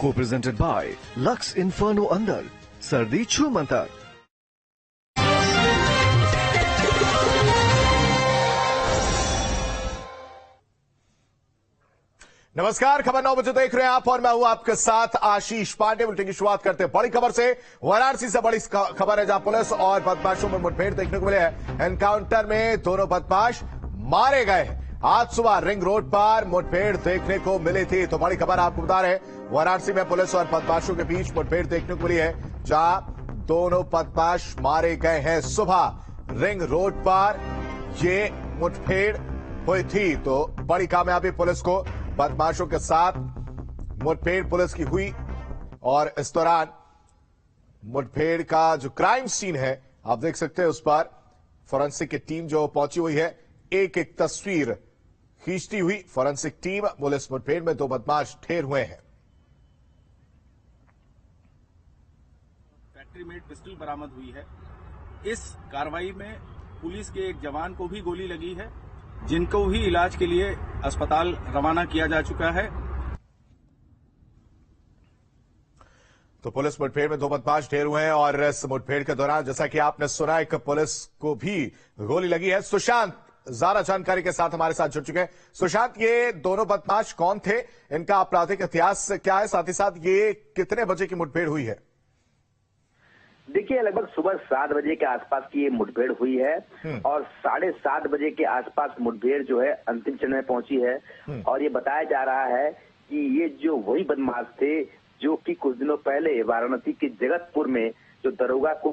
Co-presented by Lux Inferno अंदर सर्दी छू मंतर। नमस्कार, खबर 9 बजे देख रहे हैं आप और मैं हूं आपके साथ आशीष पांडे। बुलेटिन की शुरुआत करते हैं बड़ी खबर से। वाराणसी से बड़ी खबर है जहां पुलिस और बदमाशों में मुठभेड़ देखने को मिले है। एनकाउंटर में दोनों बदमाश मारे गए। आज सुबह रिंग रोड पर मुठभेड़ देखने को मिली थी। तो बड़ी खबर आपको बता रहे, वाराणसी में पुलिस और बदमाशों के बीच मुठभेड़ देखने को मिली है जहां दोनों बदमाश मारे गए हैं। सुबह रिंग रोड पर ये मुठभेड़ हुई थी। तो बड़ी कामयाबी पुलिस को, बदमाशों के साथ मुठभेड़ पुलिस की हुई और इस दौरान मुठभेड़ का जो क्राइम सीन है आप देख सकते हैं, उस पर फोरेंसिक की टीम जो पहुंची हुई है, एक एक तस्वीर खींचती हुई फोरेंसिक टीम। पुलिस मुठभेड़ में दो बदमाश ढेर हुए हैं। फैक्ट्री मेड पिस्टल बरामद हुई है। इस कार्रवाई में पुलिस के एक जवान को भी गोली लगी है, जिनको भी इलाज के लिए अस्पताल रवाना किया जा चुका है। तो पुलिस मुठभेड़ में दो बदमाश ढेर हुए हैं और इस मुठभेड़ के दौरान जैसा कि आपने सुना, एक पुलिस को भी गोली लगी है। सुशांत ज्यादा जानकारी के साथ हमारे साथ जुड़ चुके हैं। सुशांत, ये दोनों बदमाश कौन थे, इनका आपराधिक इतिहास क्या है, साथ ही साथ ये कितने बजे की मुठभेड़ हुई है? देखिए, लगभग सुबह 7 बजे के आसपास की ये मुठभेड़ हुई है और 7:30 बजे के आसपास मुठभेड़ जो है अंतिम चरण में पहुंची है। और ये बताया जा रहा है कि ये जो वही बदमाश थे जो कि कुछ दिनों पहले वाराणसी के जगतपुर में जो दरोगा को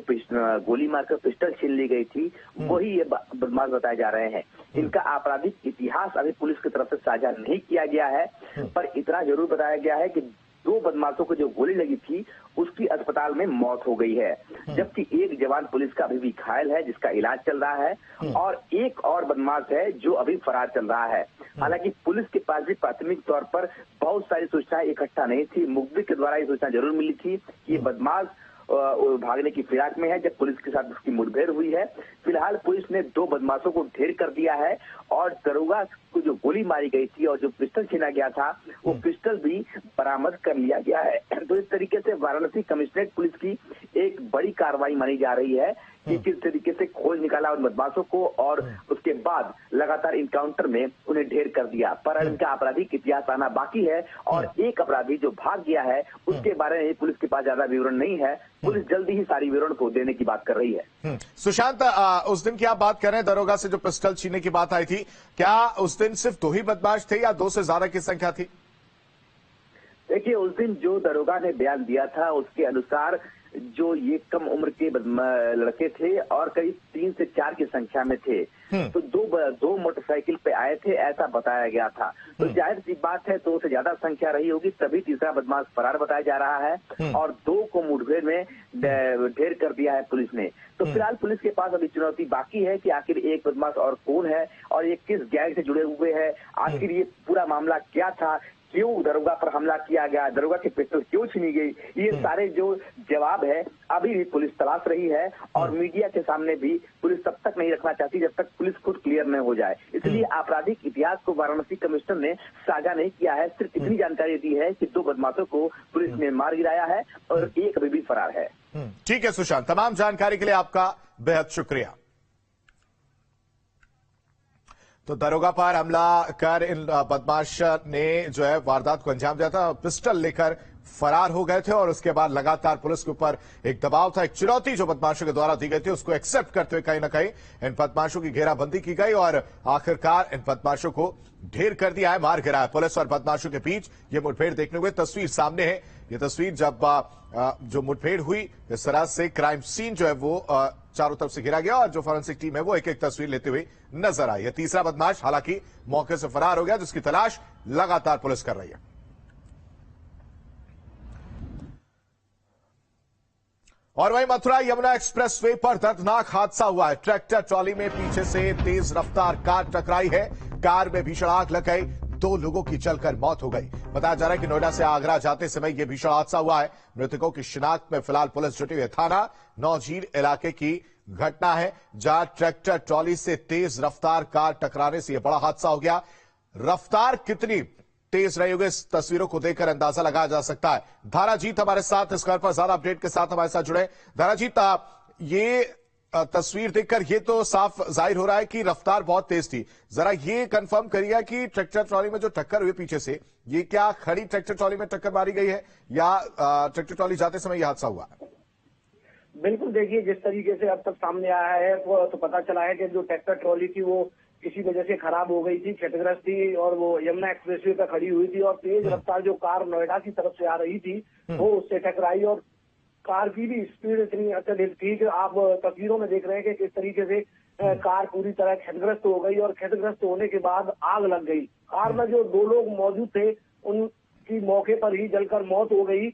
गोली मारकर पिस्टल छीन ली गई थी, वही ये बदमाश बताए जा रहे हैं। इनका आपराधिक इतिहास अभी पुलिस की तरफ से साझा नहीं किया गया है, पर इतना जरूर बताया गया है कि दो बदमाशों को जो गोली लगी थी उसकी अस्पताल में मौत हो गई है, जबकि एक जवान पुलिस का अभी भी घायल है जिसका इलाज चल रहा है और एक और बदमाश है जो अभी फरार चल रहा है। हालांकि पुलिस के पास भी प्राथमिक तौर पर बहुत सारी सूचनाएं इकट्ठा नहीं थी। मुखबिर के द्वारा ये सूचना जरूर मिली थी कि ये बदमाश भागने की फिराक में है जब पुलिस के साथ उसकी मुठभेड़ हुई है। फिलहाल पुलिस ने दो बदमाशों को ढेर कर दिया है और दरोगा को जो गोली मारी गई थी और जो पिस्टल छीना गया था वो पिस्टल भी बरामद कर लिया गया है। तो इस तरीके से वाराणसी कमिश्नरेट पुलिस की एक बड़ी कार्रवाई मानी जा रही है कि किस तरीके से खोज निकाला उन बदमाशों को और उसके बाद लगातार इनकाउंटर में उन्हें ढेर कर दिया। पर इनका आपराधिक इतिहास आना बाकी है और एक अपराधी जो भाग गया है उसके बारे में पुलिस के पास ज्यादा विवरण नहीं है। पुलिस जल्दी ही सारी विवरण को देने की बात कर रही है। सुशांत, उस दिन की आप बात कर रहे हैं, दरोगा से जो पिस्टल छीनने की बात आई थी, क्या उस दिन सिर्फ दो ही बदमाश थे या दो से ज्यादा की संख्या थी? देखिए, उस दिन जो दरोगा ने बयान दिया था उसके अनुसार जो ये कम उम्र के लड़के थे और करीब 3 से 4 की संख्या में थे। तो दो मोटरसाइकिल पे आए थे ऐसा बताया गया था। तो जाहिर सी बात है 2 से ज्यादा संख्या रही होगी, तभी तीसरा बदमाश फरार बताया जा रहा है और 2 को मुठभेड़ में ढेर कर दिया है पुलिस ने। तो फिलहाल पुलिस के पास अभी चुनौती बाकी है कि आखिर एक बदमाश और कौन है और ये किस गैंग से जुड़े हुए हैं, आखिर ये पूरा मामला क्या था, क्यों दरोगा पर हमला किया गया, दरोगा की पिस्टल क्यों छीनी गई, ये सारे जो जवाब है अभी भी पुलिस तलाश रही है और मीडिया के सामने भी पुलिस तब तक नहीं रखना चाहती जब तक पुलिस खुद क्लियर न हो जाए। इसलिए आपराधिक इतिहास को वाराणसी कमिश्नर ने साझा नहीं किया है, सिर्फ इतनी जानकारी दी है कि 2 बदमाशों को पुलिस ने मार गिराया है और एक अभी भी फरार है। ठीक है सुशांत, तमाम जानकारी के लिए आपका बेहद शुक्रिया। तो दरोगा पर हमला कर इन बदमाश ने जो है वारदात को अंजाम दिया था, पिस्टल लेकर फरार हो गए थे और उसके बाद लगातार पुलिस के ऊपर एक दबाव था, एक चुनौती जो बदमाशों के द्वारा दी गई थी, उसको एक्सेप्ट करते हुए कहीं ना कहीं इन बदमाशों की घेराबंदी की गई और आखिरकार इन बदमाशों को ढेर कर दिया है, मार गिराया। पुलिस और बदमाशों के बीच ये मुठभेड़ देखने को तस्वीर सामने है। ये तस्वीर जब जो मुठभेड़ हुई, इस तरह से क्राइम सीन जो है वो चारों तरफ से घिरा गया और जो फोरेंसिक टीम है वो एक एक तस्वीर लेते हुए नजर आई। यह तीसरा बदमाश हालांकि मौके से फरार हो गया, जिसकी तलाश लगातार पुलिस कर रही है। और वहीं मथुरा यमुना एक्सप्रेसवे पर दर्दनाक हादसा हुआ है। ट्रैक्टर ट्रॉली में पीछे से तेज रफ्तार कार टकराई है। कार में भीषण आग लग गई, 2 लोगों की जलकर मौत हो गई। बताया जा रहा है कि नोएडा से आगरा जाते समय यह भीषण हादसा हुआ है। मृतकों की शिनाख्त में फिलहाल पुलिस जुटी हुई है। थाना नौजीर इलाके की घटना है जहां ट्रैक्टर ट्रॉली से तेज रफ्तार कार टकराने से यह बड़ा हादसा हो गया। रफ्तार कितनी तेज रही होगी। इस तस्वीरों को देखकर अंदाजा लगाया जा सकता है। धाराजीत हमारे साथ इस खबर पर ज्यादा अपडेट के साथ हमारे साथ जुड़े। धाराजीत, ये तस्वीर देखकर ये तो साफ जाहिर हो रहा है कि रफ्तार बहुत तेज थी। जरा ये कंफर्म करिए कि ट्रैक्टर ट्रॉली में जो टक्कर हुई पीछे से, ये क्या खड़ी ट्रैक्टर ट्रॉली में टक्कर मारी गई है या ट्रैक्टर ट्रॉली जाते समय यह हादसा हुआ? बिल्कुल, देखिए जिस तरीके से अब तक सामने आया है वो तो पता चला है कि जो ट्रैक्टर ट्रॉली थी वो किसी वजह से खराब हो गई थी, क्षतिग्रस्त थी और वो यमुना एक्सप्रेसवे पर खड़ी हुई थी और तेज रफ्तार जो कार नोएडा की तरफ से आ रही थी वो उससे टकराई और कार की भी स्पीड इतनी अत्यधिक थी कि आप तस्वीरों में देख रहे हैं कि किस तरीके से कार पूरी तरह क्षतिग्रस्त हो गई और क्षतिग्रस्त होने के बाद आग लग गई। कार में जो 2 लोग मौजूद थे उनकी मौके पर ही जलकर मौत हो गई।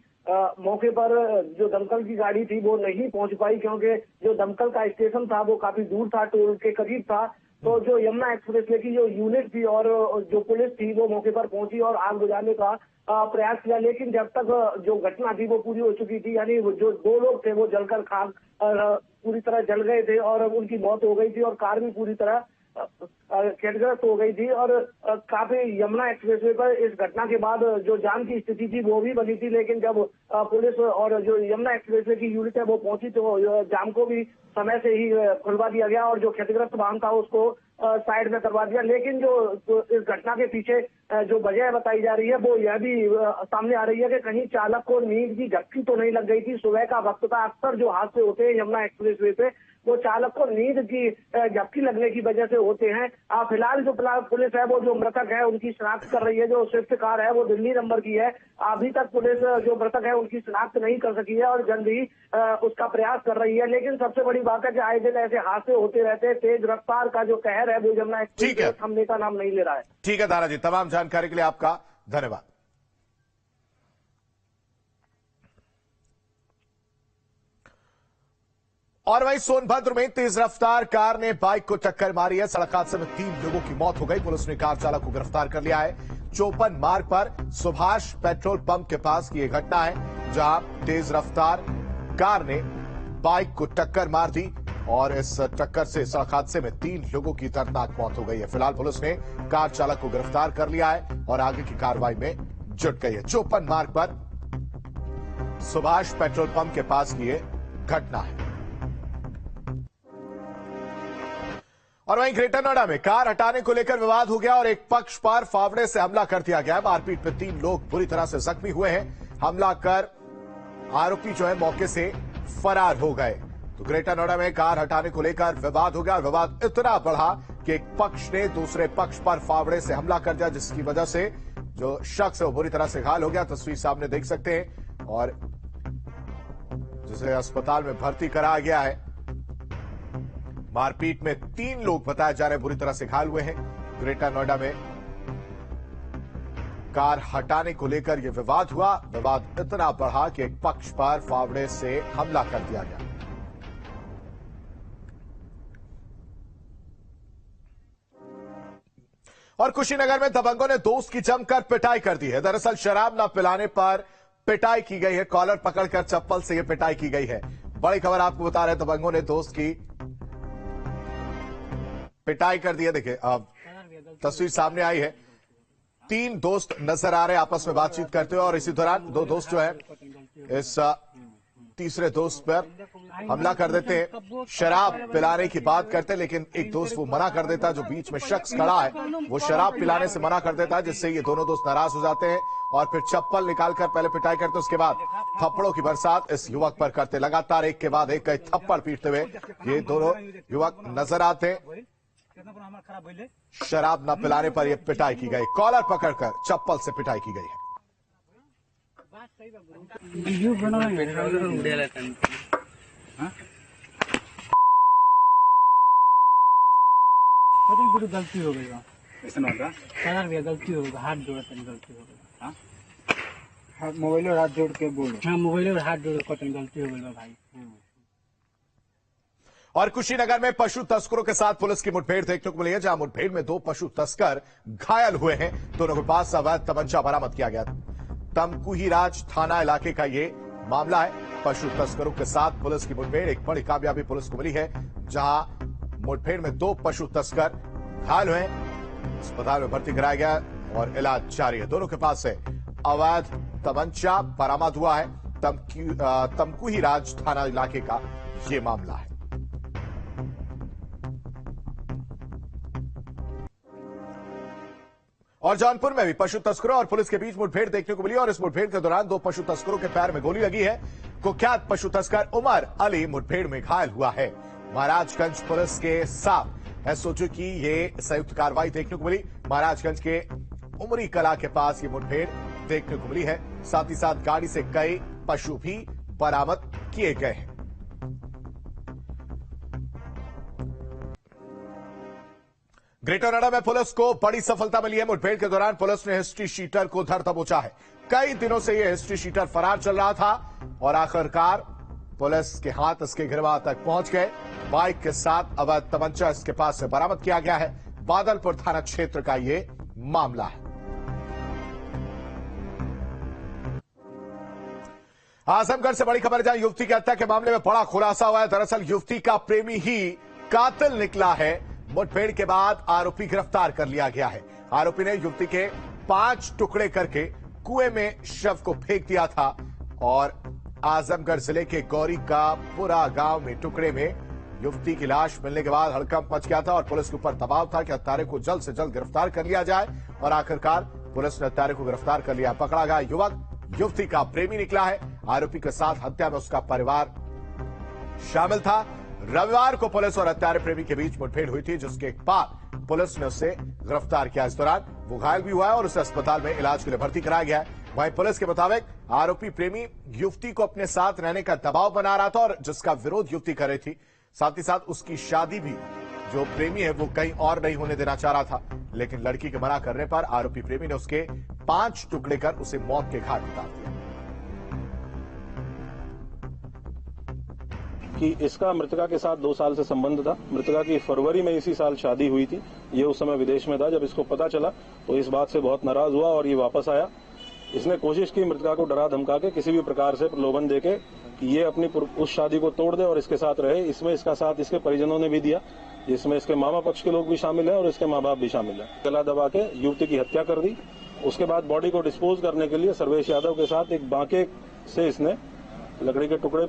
मौके पर जो दमकल की गाड़ी थी वो नहीं पहुंच पाई क्योंकि जो दमकल का स्टेशन था वो काफी दूर था, टोल के करीब था। तो जो यमुना एक्सप्रेसवे की जो यूनिट थी और जो पुलिस थी वो मौके पर पहुंची और आग बुझाने का प्रयास किया, लेकिन जब तक जो घटना थी वो पूरी हो चुकी थी, यानी जो 2 लोग थे वो जलकर खाक पूरी तरह जल गए थे और उनकी मौत हो गई थी और कार भी पूरी तरह क्षतिग्रस्त हो गई थी। और काफी यमुना एक्सप्रेसवे पर इस घटना के बाद जो जाम की स्थिति थी वो भी बनी थी, लेकिन जब पुलिस और जो यमुना एक्सप्रेसवे की यूनिट है वो पहुंची तो जाम को भी समय से ही खुलवा दिया गया और जो क्षतिग्रस्त वाहन था उसको साइड में करवा दिया। लेकिन जो इस घटना के पीछे जो वजह बताई जा रही है वो यह भी सामने आ रही है कि कहीं चालक को नींद की झपकी तो नहीं लग गई थी। सुबह का वक्त था, अक्सर जो हादसे होते हैं यमुना एक्सप्रेसवे पे वो चालक को नींद की झपकी लगने की वजह से होते हैं। फिलहाल जो पुलिस है वो जो मृतक है उनकी शिनाख्त कर रही है। जो स्विफ्ट कार है वो दिल्ली नंबर की है। अभी तक पुलिस जो मृतक है उनकी शिनाख्त नहीं कर सकी है और जल्द ही उसका प्रयास कर रही है। लेकिन सबसे बड़ी बात है कि आए दिन ऐसे हादसे होते रहते हैं। तेज रफ्तार का जो कहर है वो यमुना एक्सप्रेस थमने का नाम नहीं ले रहा है। ठीक है दारा जी, तमाम जानकारी के लिए आपका धन्यवाद। और वहीं सोनभद्र में तेज रफ्तार कार ने बाइक को टक्कर मारी है। सड़क हादसे में 3 लोगों की मौत हो गई। पुलिस ने कार चालक को गिरफ्तार कर लिया है। चौपन मार्ग पर सुभाष पेट्रोल पंप के पास की यह घटना है जहां तेज रफ्तार कार ने बाइक को टक्कर मार दी और इस टक्कर से सड़क हादसे में 3 लोगों की दर्दनाक मौत हो गई है। फिलहाल पुलिस ने कार चालक को गिरफ्तार कर लिया है और आगे की कार्रवाई में जुट गई है। चौपन मार्ग पर सुभाष पेट्रोल पंप के पास की यह घटना है। और वहीं ग्रेटर नोएडा में कार हटाने को लेकर विवाद हो गया और एक पक्ष पर फावड़े से हमला कर दिया गया। मारपीट में 3 लोग बुरी तरह से जख्मी हुए हैं। हमला कर आरोपी जो है मौके से फरार हो गए। तो ग्रेटर नोएडा में कार हटाने को लेकर विवाद हो गया। विवाद इतना बढ़ा कि एक पक्ष ने दूसरे पक्ष पर फावड़े से हमला कर दिया, जिसकी वजह से जो शख्स है वो बुरी तरह से घायल हो गया। तस्वीर सामने देख सकते हैं और जिसे अस्पताल में भर्ती कराया गया है। मारपीट में 3 लोग बताए जा रहे बुरी तरह से घायल हुए हैं। ग्रेटर नोएडा में कार हटाने को लेकर यह विवाद हुआ। विवाद इतना बढ़ा कि एक पक्ष पर फावड़े से हमला कर दिया गया। और कुशीनगर में दबंगों ने दोस्त की जमकर पिटाई कर दी है। दरअसल शराब न पिलाने पर पिटाई की गई है। कॉलर पकड़कर चप्पल से यह पिटाई की गई है। बड़ी खबर आपको बता रहे हैं, दबंगों ने दोस्त की पिटाई कर दी है। देखिए तस्वीर सामने आई है। 3 दोस्त नजर आ रहे हैं आपस में बातचीत करते हुए और इसी दौरान 2 दोस्त जो है इस तीसरे दोस्त पर हमला कर देते हैं। शराब पिलाने की बात करते हैं लेकिन एक दोस्त वो मना कर देता है। जो बीच में शख्स खड़ा है वो शराब पिलाने से मना कर देता है, जिससे ये दोनों दोस्त नाराज हो जाते हैं और फिर चप्पल निकालकर पहले पिटाई करते, उसके बाद थप्पड़ों की बरसात इस युवक पर करते। लगातार एक के बाद एक कई थप्पड़ पीटते हुए ये दोनों युवक नजर आते हैं। शराब न पिलाने पर यह पिटाई की गई। कॉलर पकड़कर चप्पल से पिटाई की गई है। गलती हो गई, कलर भी गलती हो गई, हाथ जोड़ गलती हो गई। मोबाइल और हाथ जोड़ के बोलो। हाँ, मोबाइल और हाथ जोड़ के गलती हो गई भाई। और कुशीनगर में पशु तस्करों के साथ पुलिस की मुठभेड़ देखने को मिली है, जहां मुठभेड़ में 2 पशु तस्कर घायल हुए हैं। दोनों के पास अवैध तमंचा बरामद किया गया। तमकुहीराज थाना इलाके का ये मामला है। पशु तस्करों के साथ पुलिस की मुठभेड़, एक बड़ी कामयाबी पुलिस को मिली है, जहां मुठभेड़ में 2 पशु तस्कर घायल हुए। अस्पताल में भर्ती कराया गया। और इलाज जारी है। दोनों के पास से अवैध तमंचा बरामद हुआ है। तमकुही राज थाना इलाके का ये मामला है। और जौनपुर में भी पशु तस्करों और पुलिस के बीच मुठभेड़ देखने को मिली और इस मुठभेड़ के दौरान 2 पशु तस्करों के पैर में गोली लगी है। कुख्यात पशु तस्कर उमर अली मुठभेड़ में घायल हुआ है। महाराजगंज पुलिस के साथ एसओजी की ये संयुक्त कार्रवाई देखने को मिली। महाराजगंज के उमरी कला के पास ये मुठभेड़ देखने को मिली है। साथ ही साथ गाड़ी से कई पशु भी बरामद किए गए हैं। ग्रेटर नोएडा में पुलिस को बड़ी सफलता मिली है। मुठभेड़ के दौरान पुलिस ने हिस्ट्री शीटर को धर दबोचा है। कई दिनों से यह हिस्ट्री शीटर फरार चल रहा था और आखिरकार पुलिस के हाथ इसके गिरवा तक पहुंच गए। बाइक के साथ अवैध तमंचा इसके पास से बरामद किया गया है। बादलपुर थाना क्षेत्र का यह मामला है। आजमगढ़ से बड़ी खबर, जहां युवती की हत्या के मामले में बड़ा खुलासा हुआ है। दरअसल युवती का प्रेमी ही कातिल निकला है। मुठभेड़ के बाद आरोपी गिरफ्तार कर लिया गया है। आरोपी ने युवती के 5 टुकड़े करके कुएं में शव को फेंक दिया था और आजमगढ़ जिले के गौरी का पुरा गांव में टुकड़े में युवती की लाश मिलने के बाद हड़कंप मच गया था और पुलिस के ऊपर दबाव था कि हत्यारे को जल्द से जल्द गिरफ्तार कर लिया जाए और आखिरकार पुलिस ने हत्यारे को गिरफ्तार कर लिया। पकड़ा गया युवक युवती का प्रेमी निकला है। आरोपी के साथ हत्या में उसका परिवार शामिल था। रविवार को पुलिस और हत्यारे प्रेमी के बीच मुठभेड़ हुई थी, जिसके बाद पुलिस ने उसे गिरफ्तार किया। इस दौरान वो घायल भी हुआ है और उसे अस्पताल में इलाज के लिए भर्ती कराया गया है। वहीं पुलिस के मुताबिक आरोपी प्रेमी युवती को अपने साथ रहने का दबाव बना रहा था और जिसका विरोध युवती कर रही थी। साथ ही साथ उसकी शादी भी जो प्रेमी है वो कहीं और नहीं होने देना चाह रहा था, लेकिन लड़की के मना करने पर आरोपी प्रेमी ने उसके 5 टुकड़े कर उसे मौत के घाट उतार दिया। कि इसका मृतका के साथ 2 साल से संबंध था। मृतका की फरवरी में इसी साल शादी हुई थी। ये उस समय विदेश में था। जब इसको पता चला तो इस बात से बहुत नाराज हुआ और ये वापस आया। इसने कोशिश की मृतका को डरा धमका के किसी भी प्रकार से प्रलोभन देके कि ये अपनी उस शादी को तोड़ दे और इसके साथ रहे। इसमें इसका साथ इसके परिजनों ने भी दिया, जिसमें इसके मामा पक्ष के लोग भी शामिल हैं और इसके माँ बाप भी शामिल हैं। गला दबा के युवती की हत्या कर दी। उसके बाद बॉडी को डिस्पोज करने के लिए सर्वेश यादव के साथ एक बांके से इसने लकड़ी के टुकड़े